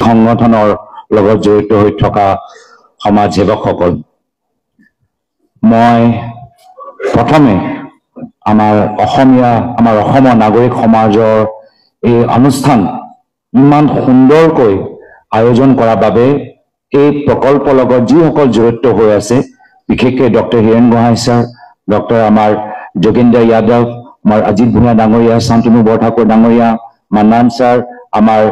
সংগঠনৰ লগত জড়িত হৈ থকা সমাজ সেৱকসকল, মই প্ৰথমে আমাৰ অসমৰ নাগৰিক সমাজৰ এই অনুষ্ঠান ইমান সুন্দৰকৈ আয়োজন কৰাৰ বাবে এই প্ৰকল্পৰ লগত যিসকল জড়িত হৈ আছে, বিশেষকৈ doctor Hiren Gohain sir, doctor আমাৰ যোগেন্দ্ৰ যাদৱ, আমাৰ অজিত ভূঞা ডাঙৰীয়া, শান্তনু বৰঠাকুৰ ডাঙৰীয়া, মান্নান ছাৰ, আমাৰ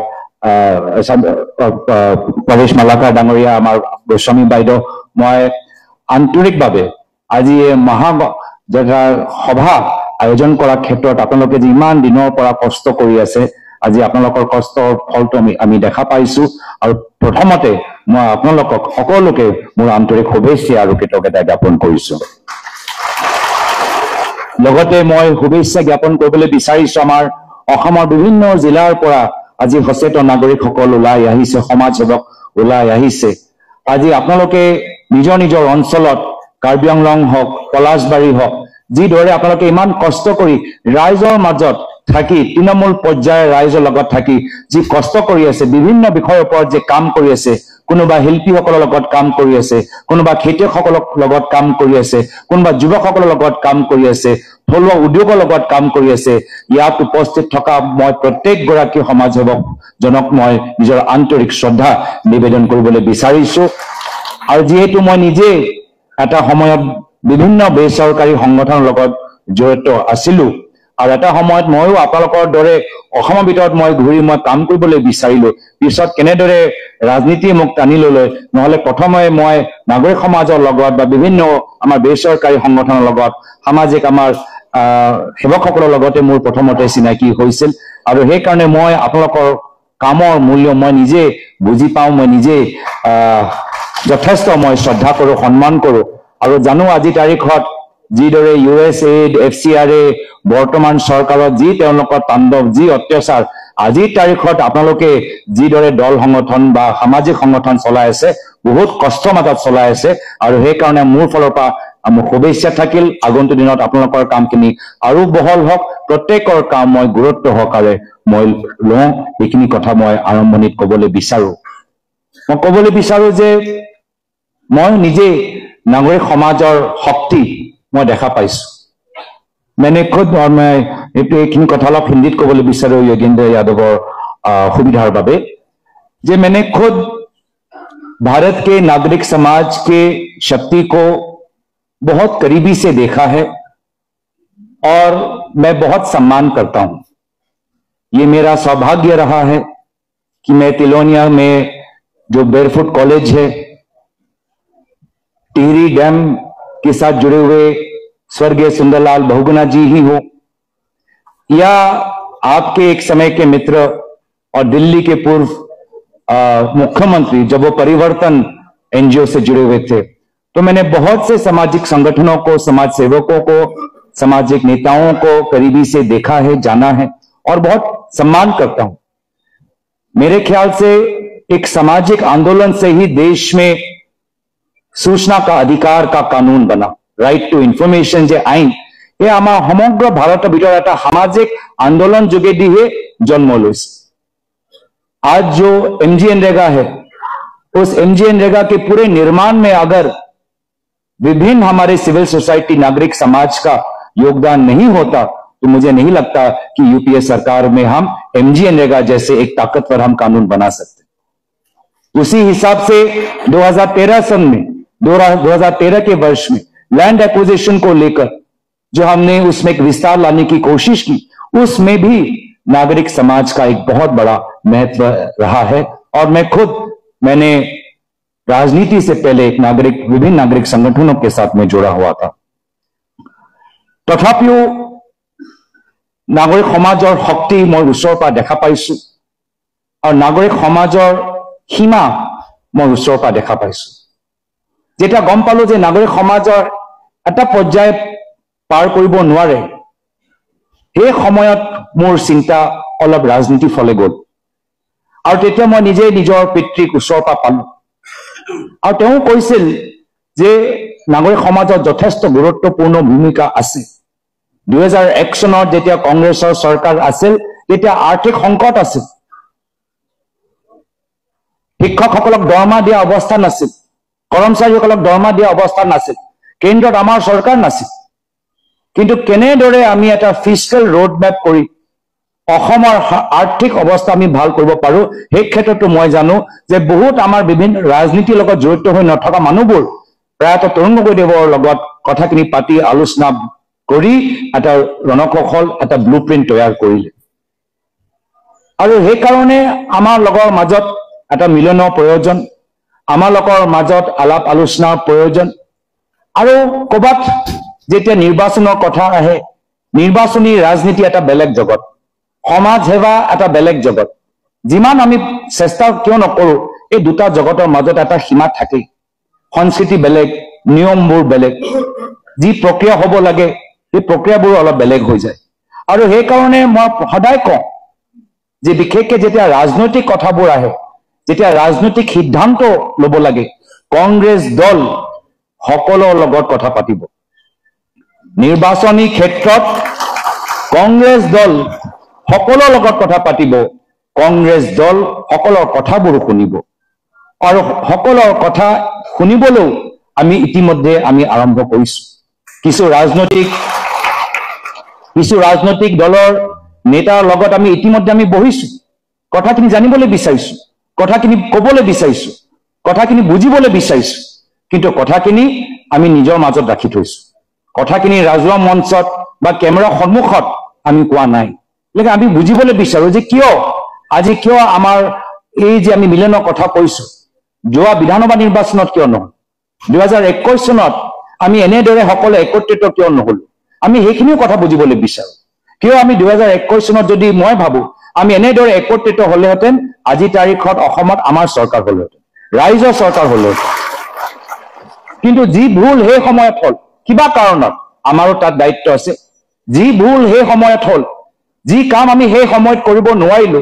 পৰেশ মালাকাৰ ডাঙৰীয়া, আমাৰ গোস্বামী বাইদেউ, মই আন্তৰিকভাৱে আজি এই সভা আয়োজন কৰাৰ ক্ষেত্ৰত আপোনালোকে যে ইমান দিনৰ পৰা কষ্ট কৰি আছে, আজি আপোনালোকৰ কষ্টৰ ফলটো আমি দেখা পাইছো। আৰু প্ৰথমতে মই আপোনালোকক সকলোকে মোৰ আন্তৰিক শুভেচ্ছা আৰু কৃতজ্ঞতা জ্ঞাপন কৰিছো। লগতে মই শুভেচ্ছা জ্ঞাপন কৰিবলৈ বিচাৰিছো আমাৰ অসমৰ বিভিন্ন জিলাৰ পৰা আজি সচেতন নাগৰিকসকল ওলাই আহিছে, সমাজ সেৱক ওলাই আহিছে। আজি আপোনালোকে নিজৰ নিজৰ অঞ্চলত কাৰ্বি আংলং হওক, পলাশবাৰী হওক, যিদৰে আপোনালোকে ইমান কষ্ট কৰি ৰাইজৰ মাজত থাকি, তৃণমূল পৰ্যায়ৰ ৰাইজৰ লগত থাকি যি কষ্ট কৰি আছে, বিভিন্ন বিষয়ৰ ওপৰত যে কাম কৰি আছে, কোনোবা শিল্পীসকলৰ লগত কাম কৰি আছে, কোনোবা খেতিয়কসকলৰ লগত কাম কৰি আছে, কোনোবা যুৱকসকলৰ লগত কাম কৰি আছে, থলুৱা উদ্যোগৰ লগত কাম কৰি আছে, ইয়াত উপস্থিত থকা মই প্ৰত্যেকগৰাকী সমাজ সেৱকজনক মই নিজৰ আন্তৰিক শ্ৰদ্ধা নিবেদন কৰিবলৈ বিচাৰিছো। আৰু যিহেতু মই নিজে এটা সময়ত বিভিন্ন বেচৰকাৰী সংগঠনৰ লগত জড়িত আছিলো, আৰু এটা সময়ত ময়ো আপোনালোকৰ দৰে অসমৰ ভিতৰত মই ঘূৰি মই কাম কৰিবলৈ বিচাৰিলো। পিছত কেনেদৰে ৰাজনীতিয়ে মোক টানি ললে, নহলে প্ৰথমে মই নাগৰিক সমাজৰ লগত বা বিভিন্ন আমাৰ বেচৰকাৰী সংগঠনৰ লগত, সামাজিক আমাৰ সেৱকসকলৰ লগতে মোৰ প্ৰথমতে চিনাকি হৈছিল। আৰু সেইকাৰণে মই আপোনালোকৰ কামৰ মূল্য মই নিজে বুজি পাওঁ, মই নিজে যথেষ্ট মই শ্ৰদ্ধা কৰো, সন্মান কৰো। আৰু জানো আজি তাৰিখত যিদৰে USAID, FCRA, বৰ্তমান চৰকাৰত যি তেওঁলোকৰ তাণ্ডৱ, যি অত্যাচাৰ, আজিৰ তাৰিখত আপোনালোকে যিদৰে দল সংগঠন বা সামাজিক সংগঠন চলাই আছে, বহুত কষ্ট মাজত চলাই আছে। আৰু সেইকাৰণে মোৰ ফালৰ পৰা মোৰ শুভেচ্ছা থাকিল, আগন্তুক দিনত আপোনালোকৰ কামখিনি আৰু বহল হওক, প্ৰত্যেকৰ কাম মই গুৰুত্ব সহকাৰে মই লওঁ। এইখিনি কথা মই আৰম্ভণিত ক'বলৈ বিচাৰো। মই ক'বলৈ বিচাৰো যে মই নিজে নাগৰিক সমাজৰ শক্তি মই দেখা পাইছো। मैंने खुद, और मैं এইখিনি কথা অলপ হিন্দীত ক'বলৈ বিচাৰো योगेंद्र यादवर सुविधार बाबे, जे मैंने खुद भारत के नागरिक समाज के शक्ति को बहुत करीबी से देखा है और मैं बहुत सम्मान करता हूं। ये मेरा सौभाग्य रहा है कि मैं तिलोनिया में जो बेरफुट कॉलेज है, टिहरी डैम के साथ जुड़े हुए स्वर्गीय सुंदरलाल बहुगुणा जी ही हो, या आपके एक समय के मित्र और दिल्ली के पूर्व मुख्यमंत्री जब वो परिवर्तन NGO से जुड़े हुए थे, तो मैंने बहुत से सामाजिक संगठनों को, समाज सेवकों को, सामाजिक नेताओं को करीबी से देखा है, जाना है और बहुत सम्मान करता हूं। मेरे ख्याल से एक सामाजिक आंदोलन से ही देश में सूचना का अधिकार का कानून बना, राइट टू इन्फॉर्मेशन जे आईन, ये आमार समग्र भारत भीतर एटा सामाजिक आंदोलन जोगेदिहे जन्म लैছে। आज जो MGNरेगा है, उस MGNरेगा के पूरे निर्माण में अगर विभिन्न हमारे सिविल सोसाइटी, नागरिक समाज का योगदान नहीं होता, तो मुझे नहीं लगता कि UPA सरकार में हम MGNरेगा जैसे एक ताकतवर हम कानून बना सकते। उसी हिसाब से 2013 सन में, 2013 के वर्ष में लैंड एक्विजिशन को लेकर जो हमने उसमें एक विस्तार लाने की कोशिश की, उसमें भी नागरिक समाज का एक बहुत बड़ा महत्व रहा है। और मैंने राजनीति से पहले एक विभिन्न नागरिक संगठनों के साथ में जुड़ा हुआ था। तथापिও नागरिक समाजर शक्ति मैं ऊचर पर देखा पाइছো, और नागरिक समाजर सीमा मैं ऊचर पर देखा पाइছো। जेटा गम पालो जे नागरिक समाजर এটা পৰ্যায় পাৰ কৰিব নোৱাৰে, সেই সময়ত মোৰ চিন্তা অলপ ৰাজনীতি ফলে গ'ল। আৰু তেতিয়া মই নিজে নিজৰ পিতৃক ওচৰৰ পৰা পালো, আৰু তেওঁ কৈছিল যে নাগৰিক সমাজত যথেষ্ট গুৰুত্বপূৰ্ণ ভূমিকা আছে। 2001 চনত যেতিয়া কংগ্ৰেছৰ চৰকাৰ আছিল, তেতিয়া আৰ্থিক সংকট আছিল। শিক্ষকসকলক দৰমহা দিয়া অৱস্থা নাছিল, কৰ্মচাৰীসকলক দৰমহা দিয়া অৱস্থা নাছিল, কেন্দ্ৰত আমাৰ চৰকাৰ নাছিল। কিন্তু কেনেদৰে আমি এটা ফিস্কেল ৰোড মেপ কৰি অসমৰ আৰ্থিক অৱস্থা আমি ভাল কৰিব পাৰো, সেই ক্ষেত্ৰতো মই জানো যে বহুত আমাৰ বিভিন্ন ৰাজনীতিৰ লগত জড়িত হৈ নথকা মানুহবোৰ প্ৰায়তঃ তৰুণ গগৈদেৱৰ লগত কথাখিনি পাতি আলোচনা কৰি এটা ৰণকৌশল, এটা ব্লু প্ৰিণ্ট তৈয়াৰ কৰিলে। আৰু সেইকাৰণে আমাৰ লগৰ মাজত এটা মিলনৰ প্ৰয়োজন, আমাৰ লগৰ মাজত আলাপ আলোচনাৰ প্ৰয়োজন। আৰু ক'ৰবাত যেতিয়া নিৰ্বাচনৰ কথা আহে, নিৰ্বাচনী ৰাজনীতি এটা বেলেগ জগত, সমাজ সেৱা এটা বেলেগ জগত। যিমান আমি চেষ্টা কিয় নকৰো, এই দুটা জগতৰ মাজত এটা সীমা থাকেই। সংস্কৃতি বেলেগ, নিয়মবোৰ বেলেগ, যি প্ৰক্ৰিয়া হ'ব লাগে সেই প্ৰক্ৰিয়াবোৰ অলপ বেলেগ হৈ যায়। আৰু সেইকাৰণে মই সদায় কওঁ যে বিশেষকৈ যেতিয়া ৰাজনৈতিক কথাবোৰ আহে, যেতিয়া ৰাজনৈতিক সিদ্ধান্ত ল'ব লাগে, কংগ্ৰেছ দল সকলৰ লগত কথা পাতিব। নিৰ্বাচনী ক্ষেত্ৰত কংগ্ৰেছ দল সকলৰ লগত কথা পাতিব, কংগ্ৰেছ দল সকলৰ কথাবোৰ শুনিব। আৰু সকলৰ কথা শুনিবলৈও আমি ইতিমধ্যে আৰম্ভ কৰিছো। কিছু ৰাজনৈতিক দলৰ নেতাৰ লগত ইতিমধ্যে বহিছো, কথাখিনি জানিবলৈ বিচাৰিছো, কথাখিনি ক'বলৈ বিচাৰিছো, কথাখিনি বুজিবলৈ বিচাৰিছো। কিন্তু কথাখিনি আমি নিজৰ মাজত ৰাখি থৈছো, কথাখিনি ৰাজহুৱা মঞ্চত বা কেমেৰাৰ সন্মুখত আমি কোৱা নাই। গতিকে আমি বুজিবলৈ বিচাৰো যে আজি কিয় আমাৰ এই যে আমি মিলনৰ কথা কৈছো, যোৱা বিধানসভা নিৰ্বাচনত কিয় নহয়, 2021 চনত আমি এনেদৰে সকলো একত্ৰিত কিয় নহলো, আমি সেইখিনিও কথা বুজিবলৈ বিচাৰো। কিয় আমি 2021 চনত যদি মই ভাবো আমি এনেদৰে একত্ৰিত হলেহেঁতেন, আজি তাৰিখত অসমত আমাৰ চৰকাৰ হলহেঁতেন, ৰাইজৰ চৰকাৰ হলহেঁতেন। কিন্তু যি ভুল সেই সময়ত হল, কিবা কাৰণত আমাৰো তাত দায়িত্ব আছে, যি ভুল সেই সময়ত হল, যি কাম আমি সেই সময়ত কৰিব নোৱাৰিলো,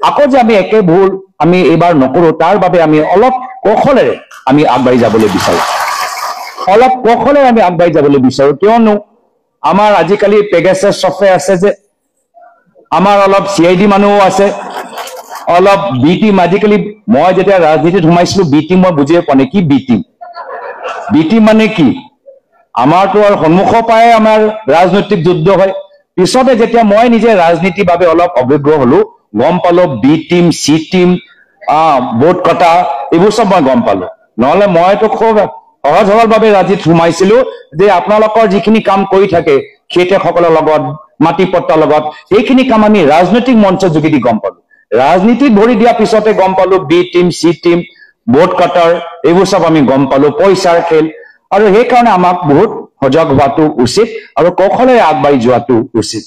আকৌ যে আমি একে ভুল আমি এইবাৰ নকৰো, তাৰ বাবে আমি অলপ কৌশলেৰে আমি আগবাঢ়ি যাবলৈ বিচাৰো, অলপ কৌশলেৰে আমি আগবাঢ়ি যাবলৈ বিচাৰো। কিয়নো আমাৰ আজিকালি পেগাছাছ ছফ্টৱেৰ আছে, যে আমাৰ অলপ CID মানুহো আছে, অলপ বি টিম। আজিকালি মই যেতিয়া ৰাজনীতিত সোমাইছিলো, বি টিম মই বুজিয়ে পোৱা নাই কি বি টিম, বি টিম মানে কি। আমাৰতো আৰু সন্মুখৰ পৰাই আমাৰ ৰাজনৈতিক যুদ্ধ হয়। পিছতে যেতিয়া মই নিজে ৰাজনীতিৰ বাবে অলপ অভিজ্ঞ হলো, গম পালো B team, C team, vote কটা, এইবোৰ চব মই গম পালো। নহলে মইতো খুব সহজ সৰলভাৱে ৰাজনীতিত সোমাইছিলো, যে আপোনালোকৰ যিখিনি কাম কৰি থাকে খেতিয়কসকলৰ লগত, মাটি পট্টাৰ লগত, এইখিনি কাম আমি ৰাজনৈতিক মঞ্চৰ যোগেদি গম পালো। ৰাজনীতিত ভৰি দিয়াৰ পিছতে গম পালো B team, C team, vote কটাৰ, এইবোৰ চব আমি গম পালো, পইচাৰ খেল। আৰু সেইকাৰণে আমাক বহুত সজাগ হোৱাটো উচিত আৰু কৌশলেৰে আগবাঢ়ি যোৱাটো উচিত।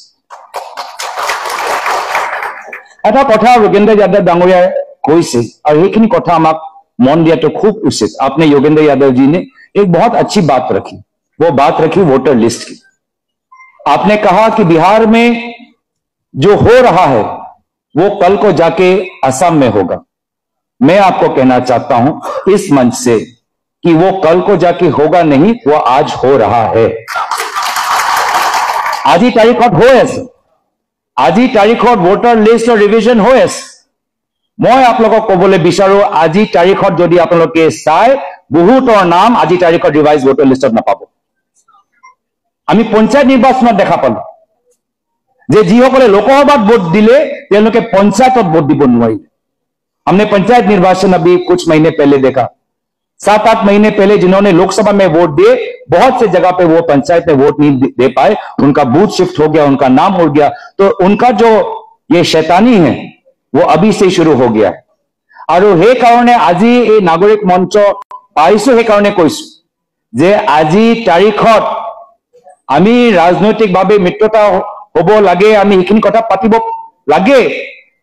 এটা কথা योगेंद्र यादव डांगरिया কৈছে, और সেইখিনি কথা আমাক मन दिया तो खूब उचित। आपने योगेंद्र यादव जी ने एक बहुत अच्छी बात रखी, वो बात रखी वोटर लिस्ट की। आपने कहा कि बिहार में जो हो रहा है वो कल को जाके असम में होगा। मैं आपको कहना चाहता हूं इस मंच से कि वो कल को जाके होगा नहीं, वो आज हो रहा है। आज ही तारीखत हो আছে, আজি তাৰিখত ভোটাৰ লিষ্টৰ ৰিভিজন হৈ আছে। মই আপোনালোকক ক'বলৈ বিচাৰো, আজি তাৰিখত যদি আপোনালোকে চাই, বহুতৰ নাম আজি তাৰিখত ৰিভাইজ ভোটাৰ লিষ্টত নাপাব। আমি পঞ্চায়ত নিৰ্বাচনত দেখা পালো যে যিসকলে লোকসভাত ভোট দিলে তেওঁলোকে পঞ্চায়তত ভোট দিব নোৱাৰিলে। हमने पंचायत निर्वाचन अभी कुछ महीने पहले देखा, 7-8 महीने पहले जिन्होंने लोकसभा में वोट दिए, बहुत से जगह पे वो पंचायत में वोट नहीं दे पाए, उनका बूथ शिफ्ट हो गया, उनका नाम उड़ गया। तो उनका जो ये शैतानी है वो अभी से शुरू हो गया है। और हे कारणे আজি এই নাগৰিক মঞ্চ পাইছো, हे कारणे কৈছো যে আজি তাৰিখত আমি ৰাজনৈতিকভাৱে মিত্ৰতা হ'ব লাগে, আমি এইখিনি কথা পাতিব লাগে।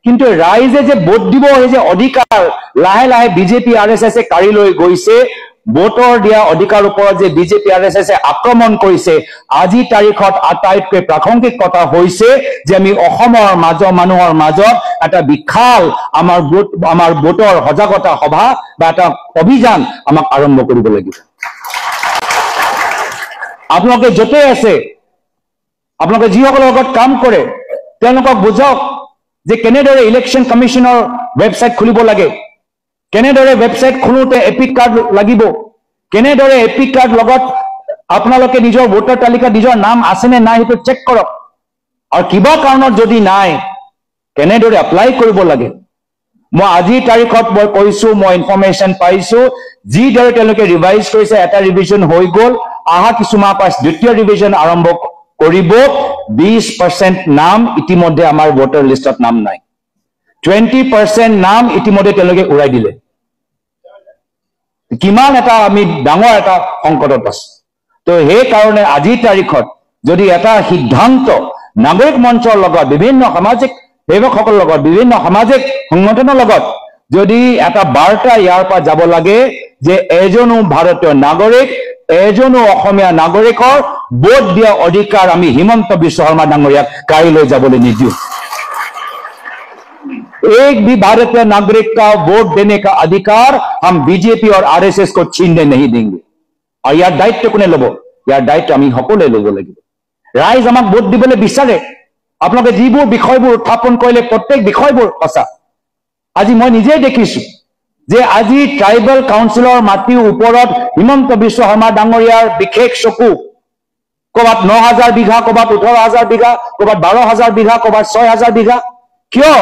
কিন্তু ৰাইজে যে ভোট দিব এই যে অধিকাৰ লাহে লাহে বিজেপি RSS কাঢ়ি লৈ গৈছে, ভোটৰ দিয়া অধিকাৰ ওপৰত যে বিজেপি RSS আক্ৰমণ কৰিছে, আজি তাৰিখত আটাইতকৈ প্ৰাসংগিক কথা হৈছে যে আমি অসমৰ মানুহৰ মাজত এটা বিশাল আমাৰ ভোটৰ সজাগতা সভা বা এটা অভিযান আমাক আৰম্ভ কৰিব লাগিব। আপোনালোকে য'তে আছে, আপোনালোকে যিসকলৰ লগত কাম কৰে তেওঁলোকক বুজাওক যে কেনেদৰে ইলেকশ্যন কমিশনৰ ৱেবছাইট খুলিব লাগে, কেনেদৰে ৱেবছাইট খোলোতে এপিক কাৰ্ড লাগিব, কেনেদৰে এপিক কাৰ্ড লগত আপোনালোকে নিজৰ ভোটাৰ তালিকাত নিজৰ নাম আছে নে নাই সেইটো চেক কৰক, আৰু কিবা কাৰণত যদি নাই কেনেদৰে এপ্লাই কৰিব লাগে। মই আজিৰ তাৰিখত মই কৈছো, মই ইনফৰমেশ্যন পাইছো, যিদৰে তেওঁলোকে ৰিভাইজ কৰিছে, এটা ৰিভিজন হৈ গ'ল, অহা কিছুমাহ পাছ দ্বিতীয় ৰিভিজন আৰম্ভ কৰিব। 20% নাম ইতিমধ্যে আমাৰ ভোটাৰ লিষ্টত নাম নাই, 20% নাম ইতিমধ্যে তেওঁলোকে উৰাই দিলে। কিমান এটা আমি ডাঙৰ এটা সংকটত আছো। তো সেইকাৰণে আজিৰ তাৰিখত যদি এটা সিদ্ধান্ত নাগৰিক মঞ্চৰ লগত, বিভিন্ন সামাজিক সেৱকসকলৰ লগত, বিভিন্ন সামাজিক সংগঠনৰ লগত যদি এটা বাৰ্তা ইয়াৰ পৰা যাব লাগে যে এজনো ভাৰতীয় নাগৰিক, এজনো অসমীয়া নাগৰিকৰ ভোট দিয়া অধিকাৰ আমি হিমন্ত বিশ্ব শৰ্মা ডাঙৰীয়াক কাইলৈ যাবলৈ নিদিওঁ। एक भी भारतीय नागरिक का वोट देने का अधिकार हम बीजेपी और आरएसएस को छीनने नहीं देंगे। और यार दायित्व कोने लব? यार दायित्व আমি সকলোৱে লব লাগিব। ৰাইজ আমাক ভোট দিবলৈ বিচাৰে, আপোনালোকে যিবোৰ বিষয়বোৰ উত্থাপন কৰিলে প্ৰত্যেক বিষয়বোৰ সঁচা। আজি মই নিজেই দেখিছো যে আজি ট্ৰাইবেল কাউন্সিলৰ মাটিৰ ওপৰত হিমন্ত বিশ্ব শৰ্মা ডাঙৰীয়াৰ বিশেষ চকু। ক'ৰবাত 9,000 বিঘা, ক'ৰবাত 18,000 বিঘা, ক'ৰবাত 12,000 বিঘা, ক'ৰবাত 6,000 বিঘা। কিয়?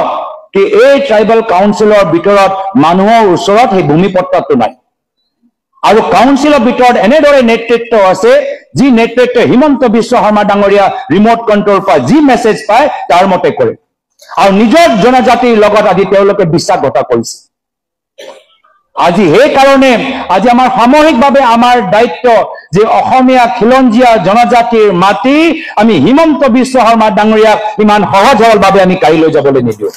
কি এই ট্ৰাইবেল কাউন্সিলৰ ভিতৰত মানুহৰ ওচৰত সেই ভূমিপট্টাটো নাই, আৰু কাউন্সিলৰ ভিতৰত এনেদৰে নেতৃত্ব আছে যি নেতৃত্ব হিমন্ত বিশ্ব শৰ্মা ডাঙৰীয়া ৰিমোট কণ্ট্ৰল পৰা যি মেছেজ পায় তাৰ মতে কৰে, আৰু নিজৰ জনজাতিৰ লগত আজি তেওঁলোকে বিশ্বাসঘাত কৰিছে। আজি সেইকাৰণে আজি আমাৰ সামূহিকভাৱে আমাৰ দায়িত্ব যে অসমীয়া খিলঞ্জীয়া জনজাতিৰ মাটি আমি হিমন্ত বিশ্ব শৰ্মা ডাঙৰীয়াক ইমান সহজ সৰলভাৱে আমি কাইলৈ যাবলৈ নিদিওঁ।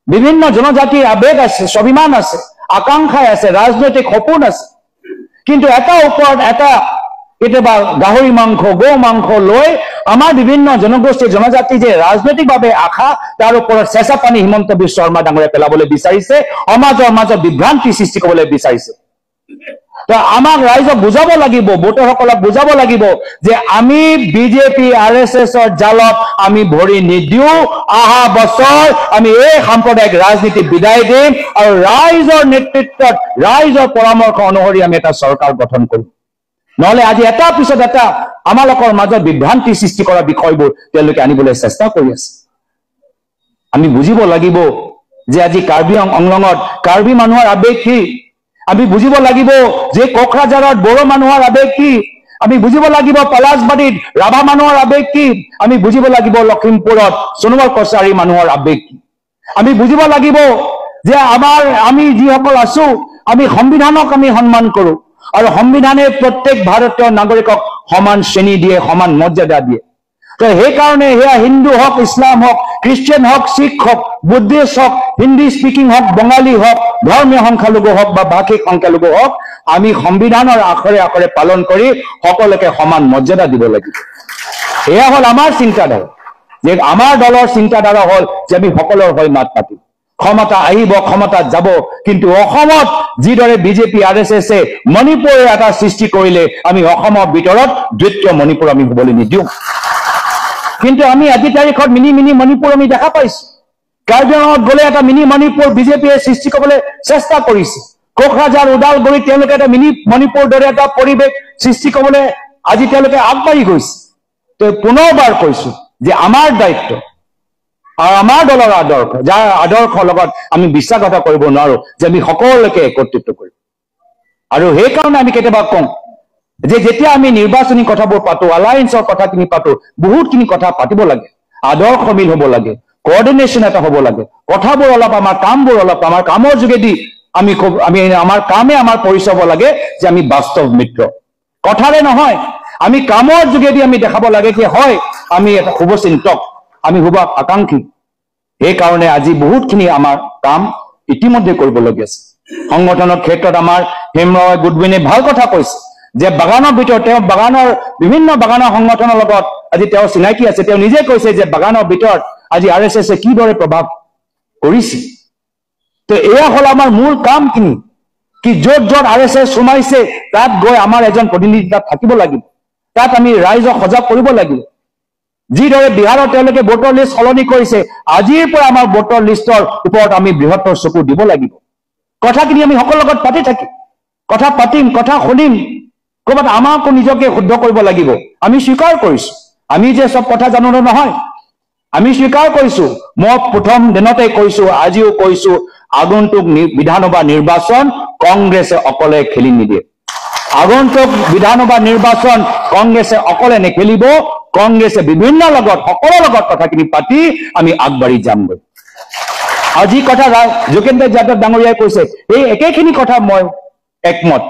বিভিন্ন জনজাতিৰ আবেগ আছে, স্বাভিমান আছে, আকাংক্ষাই আছে, ৰাজনৈতিক সপোন আছে, কিন্তু এটা ওপৰত এটা কেতিয়াবা গাহৰি মাংস, গৌ মাংস লৈ আমাৰ বিভিন্ন জনগোষ্ঠী জনজাতি যে ৰাজনৈতিকভাৱে আশা, তাৰ ওপৰত চেঁচা পানী হিমন্ত বিশ্ব শৰ্মা ডাঙৰীয়াই পেলাবলৈ বিচাৰিছে, সমাজৰ মাজত বিভ্ৰান্তি সৃষ্টি কৰিবলৈ বিচাৰিছে। তো আমাক ৰাইজক বুজাব লাগিব, ভোটাৰসকলক বুজাব লাগিব যে আমি বিজেপি আৰএছএছৰ জালত আমি ভৰি নিদিওঁ। অহা বছৰ আমি এই সাম্প্ৰদায়িক ৰাজনীতি বিদায় দিম, আৰু ৰাইজৰ নেতৃত্বত ৰাইজৰ পৰামৰ্শ অনুসৰি আমি এটা চৰকাৰ গঠন কৰিম। নহলে আজি এটা পিছত এটা আমালোকৰ মাজত বিভ্ৰান্তি সৃষ্টি কৰা বিষয়বোৰ তেওঁলোকে আনিবলৈ চেষ্টা কৰি আছে। আমি বুজিব লাগিব যে আজি কাৰ্বি আংলঙত কাৰ্বি মানুহৰ আবেগ কি, আমি বুজিব লাগিব যে কোকৰাঝাৰত বড়ো মানুহৰ আবেগ কি, আমি বুজিব লাগিব পলাশবাৰীত ৰাভা মানুহৰ আবেগ কি, আমি বুজিব লাগিব লখিমপুৰত সোণোৱাল কছাৰী মানুহৰ আবেগ কি, আমি বুজিব লাগিব যে আমি যিসকল আছো আমি সংবিধানক আমি সন্মান কৰো, আৰু সংবিধানে প্ৰত্যেক ভাৰতীয় নাগৰিকক সমান শ্ৰেণী দিয়ে, সমান মৰ্যাদা দিয়ে। তো সেইকাৰণে সেয়া হিন্দু হওক, ইছলাম হওক, খ্ৰীষ্টিয়ান হওক, শিখ হওক, বুদ্ধিষ্ট হওক, হিন্দী স্পিকিং হওক, বঙালী হওক, ধৰ্মীয় সংখ্যালঘু হওক বা ভাষিক সংখ্যালঘু হওক, আমি সংবিধানৰ আখৰে আখৰে পালন কৰি সকলোকে সমান মৰ্যাদা দিব লাগিব। এয়া হ'ল আমাৰ চিন্তাধাৰা, যে আমাৰ দলৰ চিন্তাধাৰা হ'ল যে আমি সকলোৰ হৈ মাত মাতিম। ক্ষমতা আহিব, ক্ষমতাত যাব, কিন্তু অসমত যিদৰে বিজেপি আৰএছএছে মণিপুৰৰ এটা সৃষ্টি কৰিলে আমি অসমৰ ভিতৰত দ্বিতীয় মণিপুৰ আমি হ'বলৈ নিদিওঁ। কিন্তু আমি আজি তাৰিখত মিনি মণিপুৰ আমি দেখা পাইছো। কাৰ্বি আংলঙত গ'লে এটা মিনি মণিপুৰ বিজেপিয়ে সৃষ্টি কৰিবলৈ চেষ্টা কৰিছে। কোকৰাঝাৰ, ওদালগুৰিত তেওঁলোকে এটা মিনি মণিপুৰ দৰে এটা পৰিৱেশ সৃষ্টি কৰিবলৈ আজি তেওঁলোকে আগবাঢ়ি গৈছে। তো পুনৰবাৰ কৈছো যে আমাৰ দায়িত্ব আৰু আমাৰ দলৰ আদৰ্শ, যাৰ আদৰ্শৰ লগত আমি বিশ্বাসঘাত কৰিব নোৱাৰো, যে আমি সকলোকে একত্ৰিত কৰিম। আৰু সেইকাৰণে আমি কেতিয়াবা কওঁ যে যেতিয়া আমি নিৰ্বাচনী কথাবোৰ পাতো, এলায়েন্সৰ কথাখিনি পাতো, বহুতখিনি কথা পাতিব লাগে, আদৰ্শ মিল হ'ব লাগে, কোঅৰ্ডিনেশ্যন এটা হ'ব লাগে, কথাবোৰ অলপ আমাৰ কামবোৰ অলপ আমাৰ কামৰ যোগেদি আমি আমাৰ কামে আমাৰ পৰিচয় হ'ব লাগে যে আমি বাস্তৱ মিত্ৰ। কথাৰে নহয়, আমি কামৰ যোগেদি আমি দেখাব লাগে যে হয় আমি এটা শুভচিন্তক, আমি শুভ আকাংক্ষী। সেইকাৰণে আজি বহুতখিনি আমাৰ কাম ইতিমধ্যে কৰিবলগীয়া আছে। সংগঠনৰ ক্ষেত্ৰত আমাৰ হেমৰয় গুডৱিনে ভাল কথা কৈছে যে বাগানৰ ভিতৰত তেওঁ বাগানৰ বিভিন্ন বাগানৰ সংগঠনৰ লগত আজি তেওঁ চিনাকি আছে। তেওঁ নিজে কৈছে যে বাগানৰ ভিতৰত আজি আৰএছএছে কিদৰে প্ৰভাৱ কৰিছে। তো এয়া হ'ল আমাৰ মূল কামখিনি, কি য'ত য'ত আৰএছএছ সোমাইছে তাত গৈ আমাৰ এজন প্ৰতিনিধি তাত থাকিব লাগিব, তাত আমি ৰাইজক সজাগ কৰিব লাগিব। যিদৰে বিহাৰত তেওঁলোকে ভোটৰ লিষ্ট সলনি কৰিছে, আজিৰ পৰা আমাৰ ভোটৰ লিষ্টৰ ওপৰত আমি বৃহত্তৰ চকু দিব লাগিব। কথাখিনি আমি সকলোৰ লগত পাতি থাকিম, কথা পাতিম, কথা শুনিম, ক'ৰবাত আমাকো নিজকে শুদ্ধ কৰিব লাগিব। আমি স্বীকাৰ কৰিছো, আমি যে চব কথা জানো নহয়, আমি স্বীকাৰ কৰিছো। মই প্ৰথম দিনতে কৈছো, আজিও কৈছো, আগন্তুক বিধানসভা নিৰ্বাচন কংগ্ৰেছে অকলে খেলি নিদিয়ে। আগন্তুক বিধানসভা নিৰ্বাচন কংগ্ৰেছে অকলে নেখেলিব। কংগ্ৰেছে বিভিন্ন লগত, সকলোৰ লগত কথাখিনি পাতি আমি আগবাঢ়ি যামগৈ। আজি কথা যোগেন্দ্ৰ যাদৱ ডাঙৰীয়াই কৈছে, এই একেখিনি কথা মই একমত,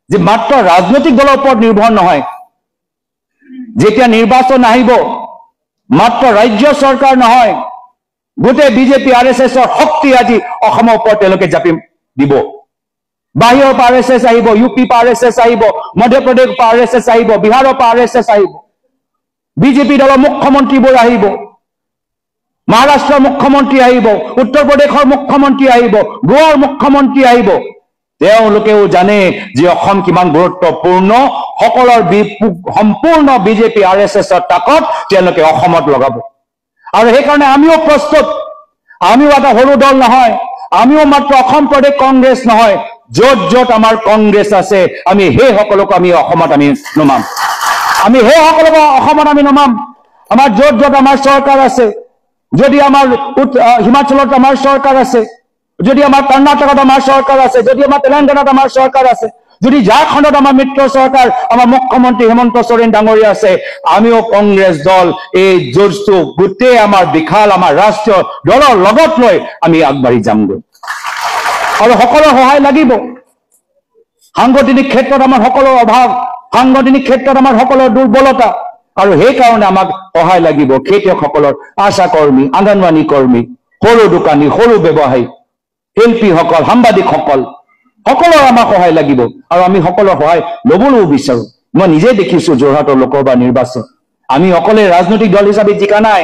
যে মাত্ৰ ৰাজনৈতিক দলৰ ওপৰত নিৰ্ভৰ নহয়। যেতিয়া নিৰ্বাচন আহিব, মাত্ৰ ৰাজ্য চৰকাৰ নহয়, গোটেই বিজেপি RSSৰ শক্তি আজি অসমৰ ওপৰত তেওঁলোকে জাপি দিব। বাহিৰৰ পৰা RSS আহিব, UP পৰা RSS আহিব, মধ্যপ্ৰদেশ পৰা RSS আহিব, বিহাৰৰ পৰা RSS আহিব, বিজেপি দলৰ মুখ্যমন্ত্ৰীবোৰ আহিব, মহাৰাষ্ট্ৰৰ মুখ্যমন্ত্ৰী আহিব, উত্তৰ প্ৰদেশৰ মুখ্যমন্ত্ৰী আহিব, গোৱাৰ মুখ্যমন্ত্ৰী আহিব। তেওঁলোকেও জানে যে অসম কিমান গুৰুত্বপূৰ্ণ। সকলৰ সম্পূৰ্ণ বিজেপি RSSৰ তাকত তেওঁলোকে অসমত লগাব। আৰু সেইকাৰণে আমিও প্ৰস্তুত। আমিও এটা সৰু দল নহয়, আমিও মাত্ৰ অসম প্ৰদেশ কংগ্ৰেছ নহয়, য'ত য'ত আমাৰ কংগ্ৰেছ আছে আমি সেই সকলক আমি অসমত আমি নমাম। আমি সেই সকলক অসমত আমি নমাম। আমাৰ য'ত য'ত আমাৰ চৰকাৰ আছে, যদি আমাৰ হিমাচলত আমাৰ চৰকাৰ আছে, যদি আমাৰ কৰ্ণাটকত আমাৰ চৰকাৰ আছে, যদি আমাৰ তেলেংগানাত আমাৰ চৰকাৰ আছে, যদি ঝাৰখণ্ডত আমাৰ মিত্ৰ চৰকাৰ, আমাৰ মুখ্যমন্ত্ৰী হেমন্ত সোৰেন ডাঙৰীয়া আছে, আমিও কংগ্ৰেছ দল এই জোৰটো গোটেই আমাৰ বিশাল আমাৰ ৰাষ্ট্ৰীয় দলৰ লগত লৈ আমি আগবাঢ়ি যামগৈ। আৰু সকলোৰ সহায় লাগিব। সাংগঠনিক ক্ষেত্ৰত আমাৰ সকলোৰ অভাৱ, সাংগঠনিক ক্ষেত্ৰত আমাৰ সকলোৰ দুৰ্বলতা, আৰু সেইকাৰণে আমাক সহায় লাগিব। খেতিয়কসকলৰ, আশা কৰ্মী, অংগনৱাড়ী কৰ্মী, সৰু দোকানী, সৰু ব্যৱসায়ী, শিল্পীসকল, সাংবাদিকসকল, সকলোৰে আমাক সহায় লাগিব। আৰু আমি সকলোৰ সহায় ল'বলৈও বিচাৰো। মই নিজে দেখিছো যোৰহাটৰ লোকসভা নিৰ্বাচন, আমি অকলে ৰাজনৈতিক দল হিচাপে জিকা নাই।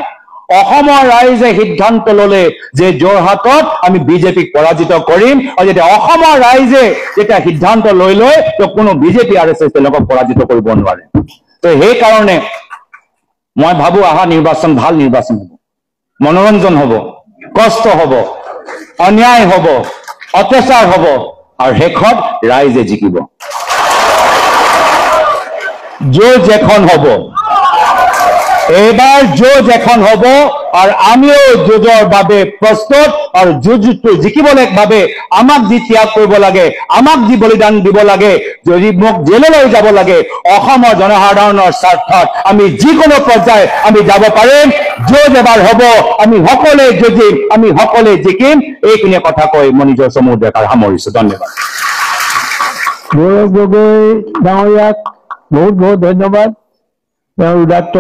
অসমৰ ৰাইজে সিদ্ধান্ত ললে যে যোৰহাটত আমি বিজেপিক পৰাজিত কৰিম। আৰু যেতিয়া অসমৰ ৰাইজে যেতিয়া সিদ্ধান্ত লৈ লয়, তো কোনো বিজেপি RSS তেওঁলোকক পৰাজিত কৰিব নোৱাৰে। তো সেইকাৰণে মই ভাবো অহা নিৰ্বাচন ভাল নিৰ্বাচন হ'ব, মনোৰঞ্জন হ'ব, কষ্ট হ'ব, অন্যায় হ'ব, অত্যাচাৰ হ'ব, আৰু শেষত ৰাইজে জিকিব। যুঁজ এখন হ'ব, এইবাৰ যুঁজ এখন হ'ব, আৰু আমিও যুঁজৰ বাবে প্ৰস্তুত। আৰু যুঁজটো জিকিবলৈ বাবে আমাক যি ত্যাগ কৰিব লাগে, আমাক যি বলিদান দিব লাগে, যদি মোক জেললৈ যাব লাগে, অসমৰ জনসাধাৰণৰ স্বাৰ্থত আমি যিকোনো পৰ্যায় আমি যাব পাৰিম। যুঁজ এবাৰ হ'ব, আমি সকলোৱে যুঁজিম, আমি সকলোৱে জিকিম। এইখিনি কথা কৈ মই নিজৰ চমু ডেকাৰ সামৰিছো। ধন্যবাদ। গৌৰৱ গগৈ ডাঙৰীয়াক বহুত বহুত ধন্যবাদ। তেওঁৰ উদাত্ত